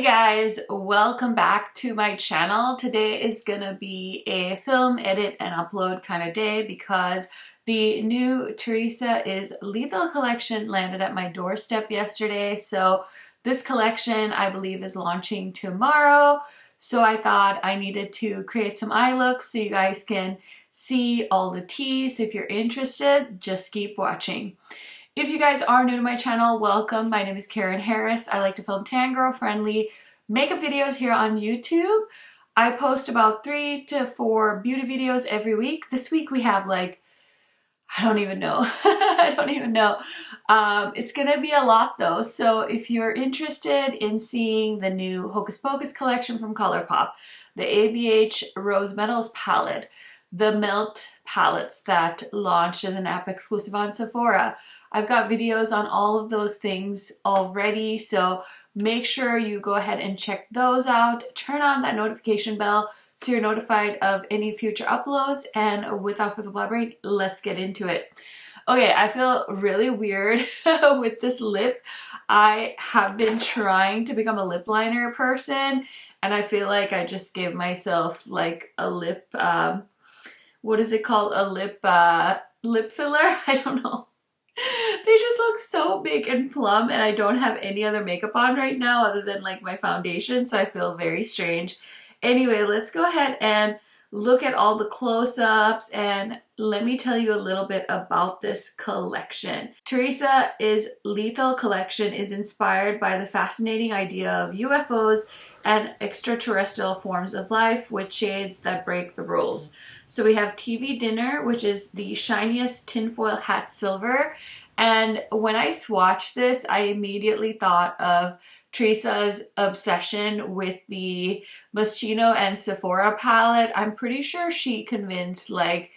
Hey guys, welcome back to my channel. Today is gonna be a film edit and upload kind of day because the new Theresa is Lethal collection landed at my doorstep yesterday. So this collection I believe is launching tomorrow. So I thought I needed to create some eye looks so you guys can see all the tea. So if you're interested, just keep watching. If you guys are new to my channel, welcome. My name is Karen Harris. I like to film tan girl friendly makeup videos here on YouTube. I post about 3 to 4 beauty videos every week. This week we have like, I don't even know. I don't even know. It's gonna be a lot though. So if you're interested in seeing the new Hocus Pocus collection from ColourPop, the ABH Rose Metals palette, the Melt palettes that launched as an app exclusive on Sephora, I've got videos on all of those things already, so make sure you go ahead and check those out. Turn on that notification bell so you're notified of any future uploads, and without further blabbering, let's get into it. Okay, I feel really weird with this lip. I have been trying to become a lip liner person, and I feel like I just gave myself like a lip, what is it called? A lip filler? I don't know. They just look so big and plum, and I don't have any other makeup on right now other than like my foundation, so I feel very strange. Anyway, let's go ahead and look at all the close-ups and let me tell you a little bit about this collection. Theresa is Lethal collection is inspired by the fascinating idea of UFOs and extraterrestrial forms of life with shades that break the rules. So we have TV Dinner, which is the shiniest tinfoil-hat-silver. And when I swatched this, I immediately thought of Theresa's obsession with the Moschino and Sephora palette. I'm pretty sure she convinced like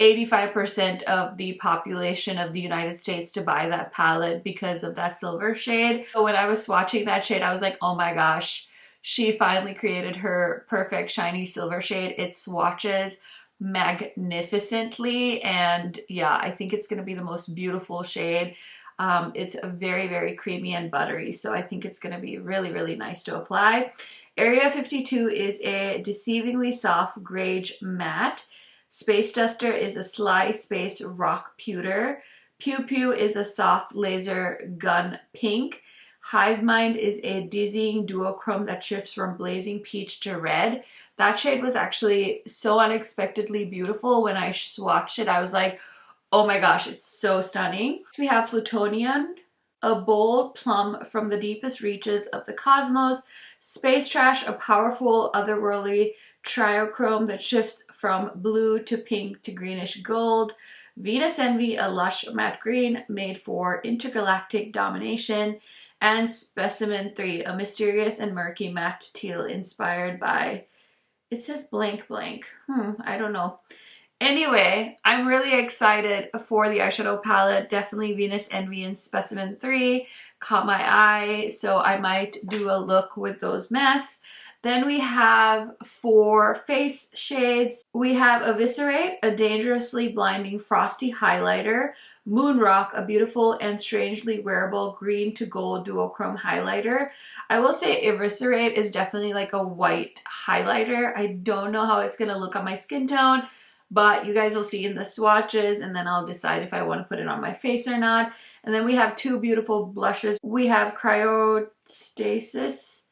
85% of the population of the United States to buy that palette because of that silver shade. So when I was swatching that shade, I was like, oh my gosh, she finally created her perfect shiny silver shade. It swatches magnificently, and yeah, I think it's going to be the most beautiful shade. It's very, very creamy and buttery, so I think it's going to be really, really nice to apply. Area 52 is a deceivingly soft greige matte. Space Duster is a Sly Space Rock Pewter. Pew Pew is a soft laser gun pink. Hive Mind is a dizzying duochrome that shifts from blazing peach to red. That shade was actually so unexpectedly beautiful. When I swatched it, I was like, oh my gosh, it's so stunning. So we have Plutonian, a bold plum from the deepest reaches of the cosmos. Space Trash, a powerful otherworldly trichrome that shifts from blue to pink to greenish gold. Venus Envy, a lush matte green made for intergalactic domination. And Specimen 3, a mysterious and murky matte teal inspired by, it says blank blank. I don't know. Anyway, I'm really excited for the eyeshadow palette. Definitely Venus Envy and Specimen 3 caught my eye, so I might do a look with those mattes. Then we have 4 face shades. We have Eviscerate, a dangerously blinding frosty highlighter. Moonrock, a beautiful and strangely wearable green to gold duochrome highlighter. I will say Eviscerate is definitely like a white highlighter. I don't know how it's going to look on my skin tone, but you guys will see in the swatches, and then I'll decide if I want to put it on my face or not. And then we have 2 beautiful blushes. We have Cryostasis,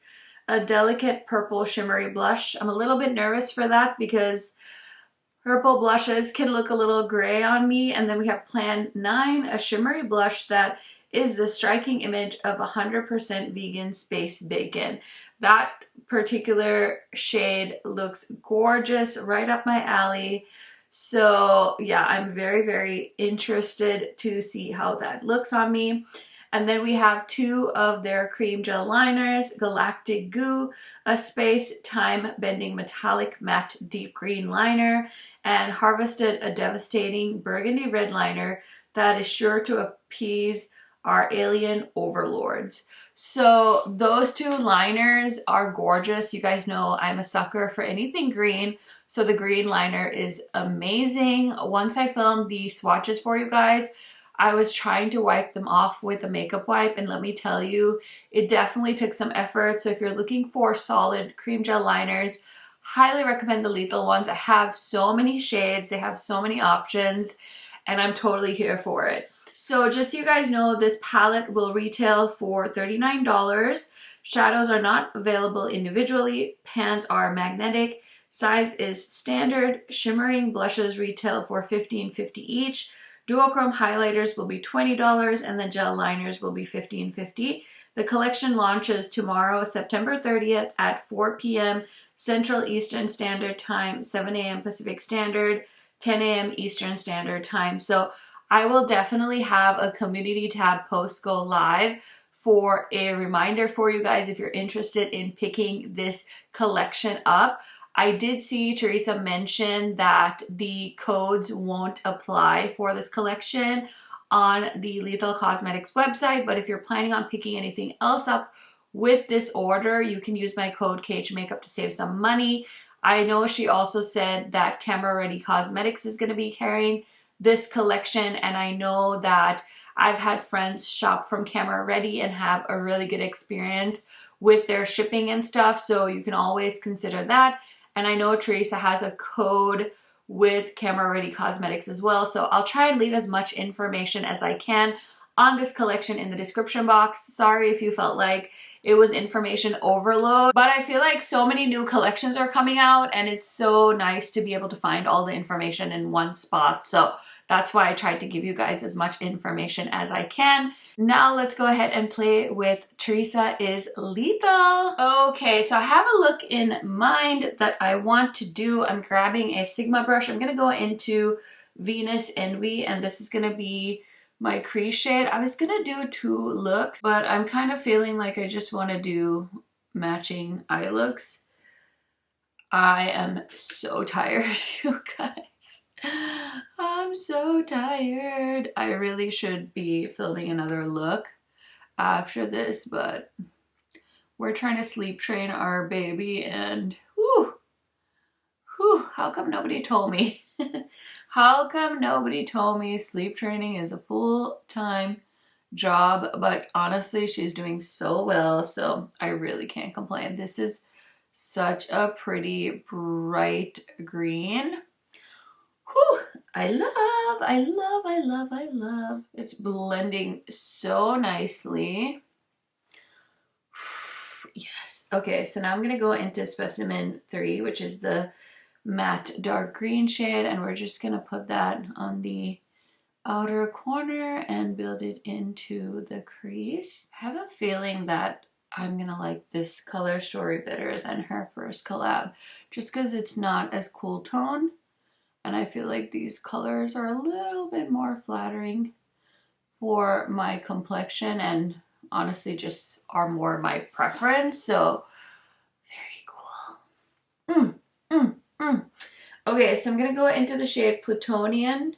a delicate purple shimmery blush. I'm a little bit nervous for that because purple blushes can look a little gray on me. And then we have Plan 9, a shimmery blush that is the striking image of 100% vegan space bacon. That particular shade looks gorgeous, right up my alley. So yeah, I'm very, very interested to see how that looks on me. And then we have 2 of their cream gel liners, Galactic Goo, a space-time bending metallic matte deep green liner, and Harvested, a devastating burgundy red liner that is sure to appease our alien overlords. So those 2 liners are gorgeous. You guys know I'm a sucker for anything green, so the green liner is amazing. Once I film the swatches for you guys, I was trying to wipe them off with a makeup wipe, and let me tell you, it definitely took some effort. So if you're looking for solid cream gel liners, highly recommend the Lethal ones. I have so many shades, they have so many options, and I'm totally here for it. So just so you guys know, this palette will retail for $39. Shadows are not available individually. Pans are magnetic. Size is standard. Shimmering blushes retail for $15.50 each. Duochrome highlighters will be $20 and the gel liners will be $15.50. The collection launches tomorrow, September 30th at 4 p.m. Central Eastern Standard Time, 7 a.m. Pacific Standard, 10 a.m. Eastern Standard Time. So I will definitely have a community tab post go live for a reminder for you guys if you're interested in picking this collection up. I did see Theresa mention that the codes won't apply for this collection on the Lethal Cosmetics website, but if you're planning on picking anything else up with this order, you can use my code KHMakeup to save some money. I know she also said that Camera Ready Cosmetics is going to be carrying this collection, and I know that I've had friends shop from Camera Ready and have a really good experience with their shipping and stuff, so you can always consider that. And I know Theresa has a code with Camera Ready Cosmetics as well, so I'll try and leave as much information as I can on this collection in the description box. Sorry if you felt like it was information overload, but I feel like so many new collections are coming out and it's so nice to be able to find all the information in one spot. So that's why I tried to give you guys as much information as I can. Now let's go ahead and play with Theresa is Lethal. Okay, so I have a look in mind that I want to do. I'm grabbing a Sigma brush. I'm gonna go into Venus Envy, and this is gonna be my crease shade. I was gonna do 2 looks, but I'm kind of feeling like I just want to do matching eye looks. I am so tired, you guys. I'm so tired. I really should be filming another look after this, but we're trying to sleep train our baby, and whew, how come nobody told me? How come nobody told me sleep training is a full-time job? But honestly, she's doing so well, so I really can't complain. This is such a pretty bright green. Whew, I love. It's blending so nicely. Yes. Okay, so now I'm gonna go into Specimen 3, which is the matte dark green shade, and we're just gonna put that on the outer corner and build it into the crease. I have a feeling that I'm gonna like this color story better than her first collab, just because it's not as cool tone, and I feel like these colors are a little bit more flattering for my complexion and honestly just are more my preference. So very cool. Okay, so I'm gonna go into the shade Plutonian,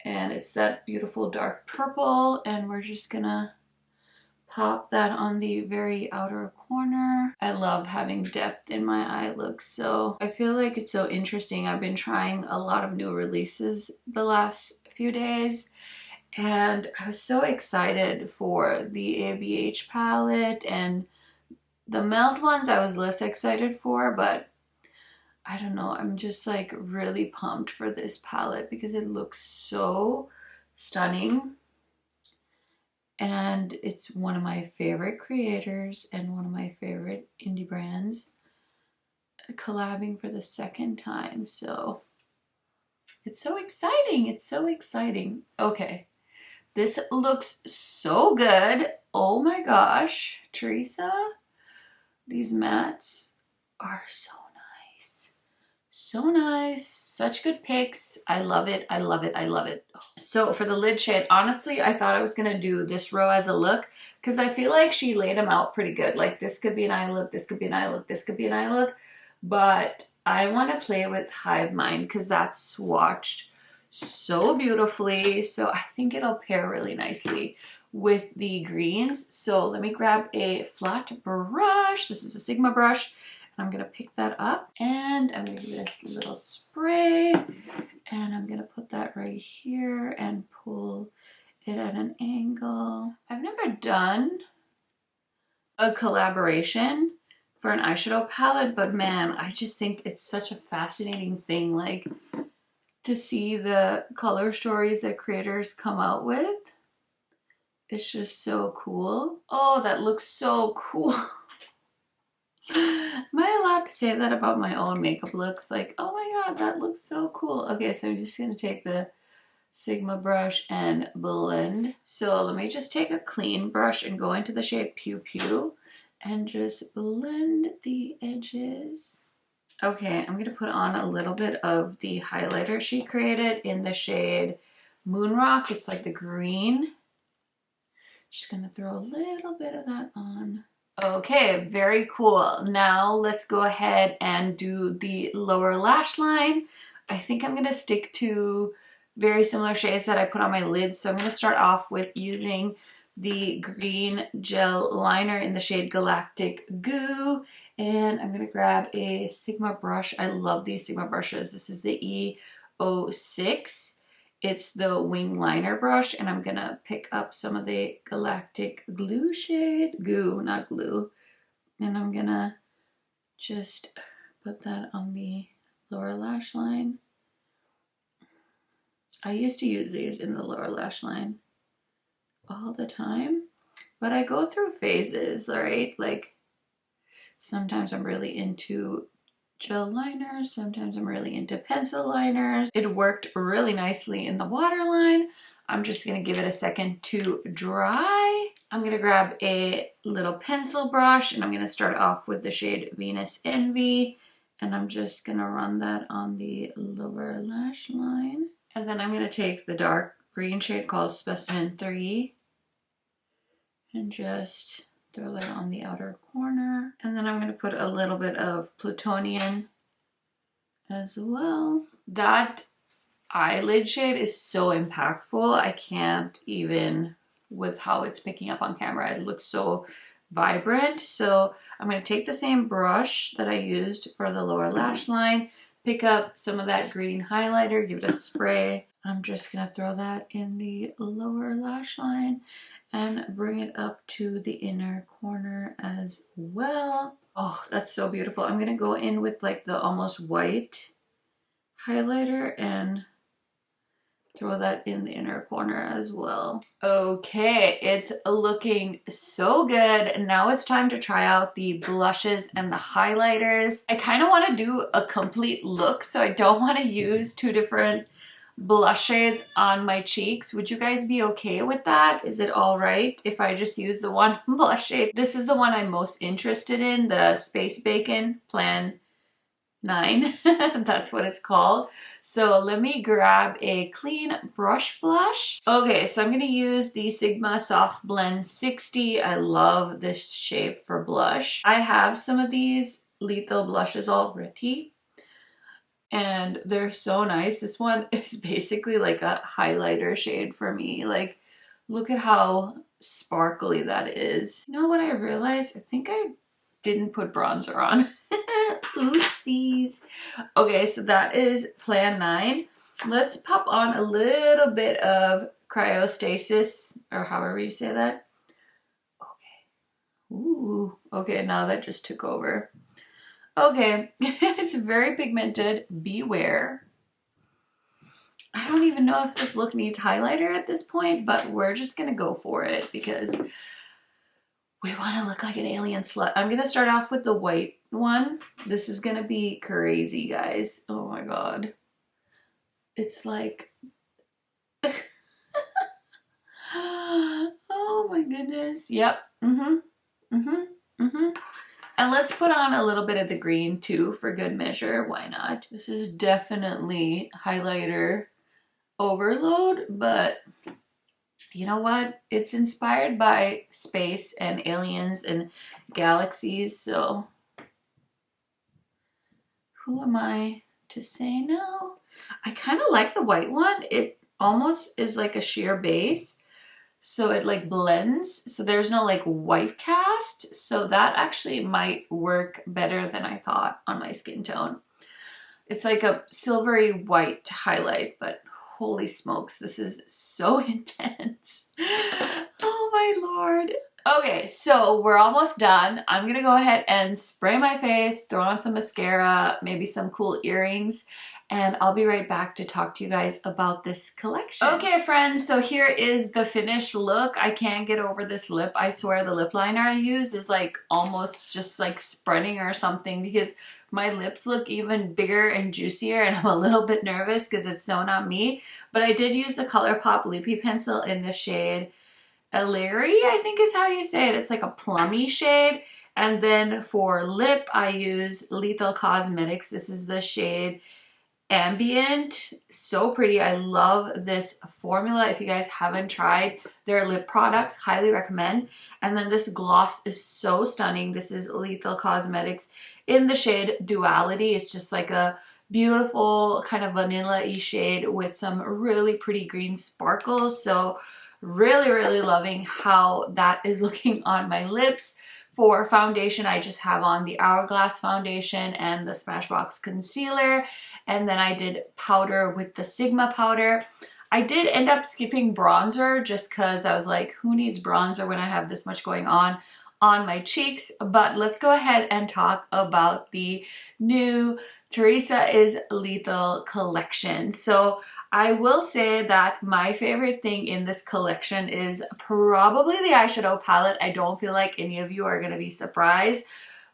and it's that beautiful dark purple, and we're just gonna pop that on the very outer corner. I love having depth in my eye look, so I feel like it's so interesting. I've been trying a lot of new releases the last few days, and I was so excited for the ABH palette, and the Melt ones I was less excited for, but I don't know, I'm just like really pumped for this palette because it looks so stunning. And it's one of my favorite creators and one of my favorite indie brands collabing for the second time. So it's so exciting. It's so exciting. Okay, this looks so good. Oh my gosh, Theresa, these mattes are so nice, such good picks. I love it. So for the lid shade, honestly, I thought I was gonna do this row as a look because I feel like she laid them out pretty good. Like this could be an eye look, this could be an eye look, this could be an eye look, but I want to play with Hive Mind because that's swatched so beautifully, so I think it'll pair really nicely with the greens. So let me grab a flat brush. This is a Sigma brush. I'm gonna pick that up and I'm gonna give it a little spray, and I'm gonna put that right here and pull it at an angle. I've never done a collaboration for an eyeshadow palette, but man, I just think it's such a fascinating thing, like, to see the color stories that creators come out with. It's just so cool. Oh, that looks so cool. Am I allowed to say that about my own makeup looks? Like, oh my god, that looks so cool. Okay, so I'm just gonna take the Sigma brush and blend. So let me just take a clean brush and go into the shade Pew Pew and just blend the edges. Okay, I'm gonna put on a little bit of the highlighter she created in the shade Moon Rock. It's like the green. Just gonna throw a little bit of that on. Okay, very cool. Now let's go ahead and do the lower lash line. I think I'm gonna stick to very similar shades that I put on my lid. So I'm gonna start off with using the green gel liner in the shade Galactic Goo. And I'm gonna grab a Sigma brush. I love these Sigma brushes. This is the E06. It's the wing liner brush, and I'm gonna pick up some of the Galactic Glue shade, goo, not glue, and I'm gonna just put that on the lower lash line. I used to use these in the lower lash line all the time, but I go through phases, right? Like, sometimes I'm really into gel liners, sometimes I'm really into pencil liners. It worked really nicely in the waterline. I'm just gonna give it a second to dry. I'm gonna grab a little pencil brush and I'm gonna start off with the shade Venus Envy, and I'm just gonna run that on the lower lash line. And then I'm gonna take the dark green shade called Specimen 3 and just throw that on the outer corner. And then I'm going to put a little bit of Plutonian as well. That eyelid shade is so impactful. I can't even, with how it's picking up on camera, it looks so vibrant. So I'm going to take the same brush that I used for the lower lash line, pick up some of that green highlighter, give it a spray. I'm just going to throw that in the lower lash line and bring it up to the inner corner as well. Oh, that's so beautiful. I'm gonna go in with like the almost white highlighter and throw that in the inner corner as well. Okay, it's looking so good. Now it's time to try out the blushes and the highlighters. I kind of want to do a complete look, so I don't want to use two different blush shades on my cheeks. Would you guys be okay with that? Is it all right if I just use the one blush shade? This is the one I'm most interested in, the Space Bacon Plan 9. That's what it's called. So let me grab a clean brush blush. Okay, so I'm going to use the Sigma Soft Blend 60. I love this shape for blush. I have some of these lethal blushes already, and they're so nice. This one is basically like a highlighter shade for me. Like, look at how sparkly that is. You know what I realized? I think I didn't put bronzer on. Oopsies. Okay, so that is Plan 9. Let's pop on a little bit of cryostasis, or however you say that. Okay. Ooh. Okay, now that just took over. Okay, it's very pigmented. Beware. I don't even know if this look needs highlighter at this point, but we're just gonna go for it because we want to look like an alien slut. I'm gonna start off with the white one. This is gonna be crazy, guys. Oh my god. It's like... oh my goodness. Yep. And let's put on a little bit of the green too for good measure. Why not? This is definitely highlighter overload, but you know what? It's inspired by space and aliens and galaxies, so who am I to say no? I kind of like the white one. It almost is like a sheer base, so it like blends, so there's no like white cast, so that actually might work better than I thought on my skin tone. It's like a silvery white highlight, but holy smokes, this is so intense. Oh my lord. Okay, so we're almost done. I'm gonna go ahead and spray my face, throw on some mascara, maybe some cool earrings, and I'll be right back to talk to you guys about this collection. Okay friends, so here is the finished look. I can't get over this lip. I swear the lip liner I use is like almost just like spreading or something, because my lips look even bigger and juicier, and I'm a little bit nervous because it's so not me. But I did use the ColourPop Lippie Pencil in the shade Ellery, I think is how you say it. It's like a plummy shade. And then for lip, I use Lethal Cosmetics. This is the shade Ambient. So pretty. I love this formula. If you guys haven't tried their lip products, highly recommend. And then this gloss is so stunning. This is Lethal Cosmetics in the shade Duality. It's just like a beautiful kind of vanilla-y shade with some really pretty green sparkles. So really loving how that is looking on my lips. For foundation, I just have on the Hourglass foundation and the Smashbox concealer, and then I did powder with the Sigma powder. I did end up skipping bronzer just because I was like, who needs bronzer when I have this much going on my cheeks? But let's go ahead and talk about the new Theresa is Lethal collection. So I will say that my favorite thing in this collection is probably the eyeshadow palette. I don't feel like any of you are going to be surprised,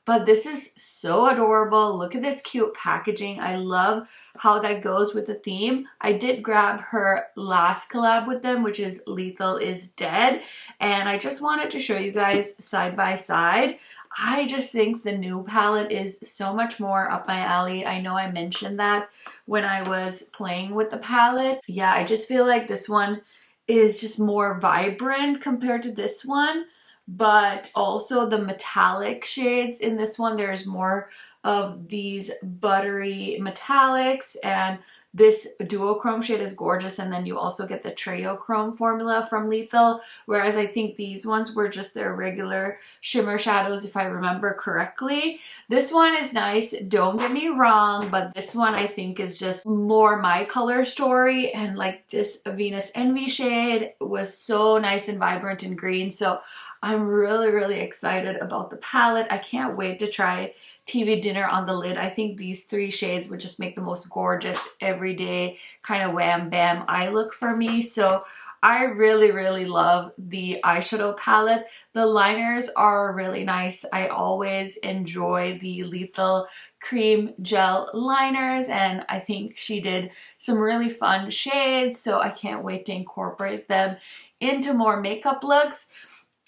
but this is so adorable. Look at this cute packaging. I love how that goes with the theme. I did grab her last collab with them, which is Lethal is Dead, and I just wanted to show you guys side by side. I just think the new palette is so much more up my alley. I know I mentioned that when I was playing with the palette. Yeah, I just feel like this one is just more vibrant compared to this one, but also the metallic shades in this one, there's more of these buttery metallics, and this duochrome shade is gorgeous. And then you also get the trichrome formula from Lethal, whereas I think these ones were just their regular shimmer shadows, if I remember correctly. This one is nice, don't get me wrong, but this one I think is just more my color story. And like this Venus Envy shade was so nice and vibrant and green. So I'm really excited about the palette. I can't wait to try TV Dinner on the Lid. I think these three shades would just make the most gorgeous everyday kind of wham bam eye look for me. So I really love the eyeshadow palette. The liners are really nice. I always enjoy the Lethal cream gel liners, and I think she did some really fun shades, so I can't wait to incorporate them into more makeup looks.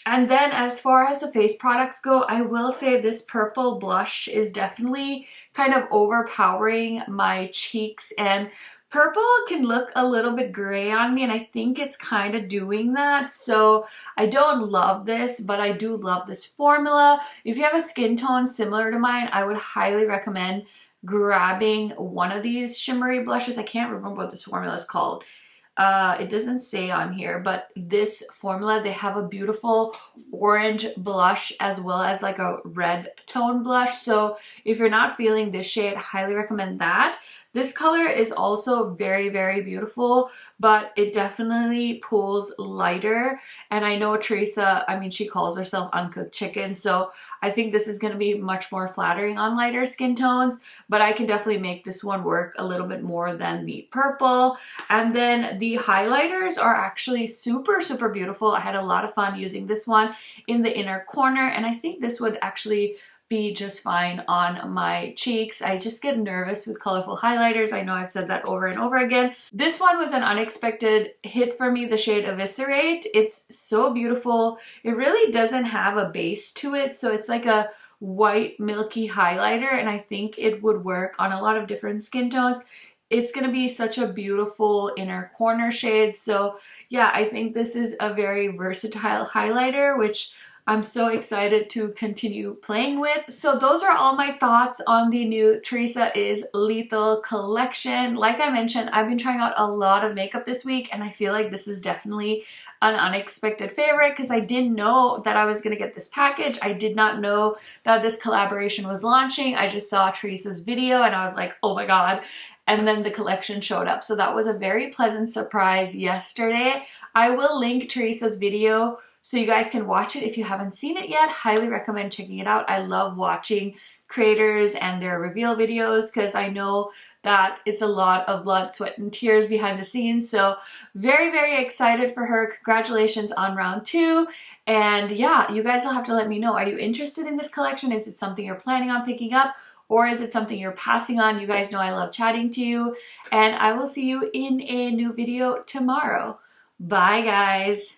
And then as far as the face products go, I will say this purple blush is definitely kind of overpowering my cheeks, and purple can look a little bit gray on me, and I think it's kind of doing that. So I don't love this, but I do love this formula. If you have a skin tone similar to mine, I would highly recommend grabbing one of these shimmery blushes. I can't remember what this formula is called. It doesn't say on here, but this formula, they have a beautiful orange blush as well as like a red tone blush. So if you're not feeling this shade, highly recommend that. This color is also very beautiful, but it definitely pulls lighter. And I know Theresa, I mean, she calls herself uncooked chicken, so I think this is going to be much more flattering on lighter skin tones, but I can definitely make this one work a little bit more than the purple. And then the highlighters are actually super beautiful. I had a lot of fun using this one in the inner corner, and I think this would actually be just fine on my cheeks. I just get nervous with colorful highlighters. I know I've said that over and over again. This one was an unexpected hit for me, the shade Eviscerate. It's so beautiful. It really doesn't have a base to it, so it's like a white milky highlighter, and I think it would work on a lot of different skin tones. It's going to be such a beautiful inner corner shade. So yeah, I think this is a very versatile highlighter, which I'm so excited to continue playing with. So those are all my thoughts on the new Theresa is Lethal collection. Like I mentioned, I've been trying out a lot of makeup this week, and I feel like this is definitely an unexpected favorite because I didn't know that I was going to get this package. I did not know that this collaboration was launching. I just saw Theresa's video and I was like, oh my god. And then the collection showed up. So that was a very pleasant surprise yesterday. I will link Theresa's video so you guys can watch it if you haven't seen it yet. Highly recommend checking it out. I love watching creators and their reveal videos because I know that it's a lot of blood, sweat, and tears behind the scenes. So very, very excited for her. Congratulations on round 2. And yeah, you guys will have to let me know. Are you interested in this collection? Is it something you're planning on picking up? Or is it something you're passing on? You guys know I love chatting to you. And I will see you in a new video tomorrow. Bye, guys.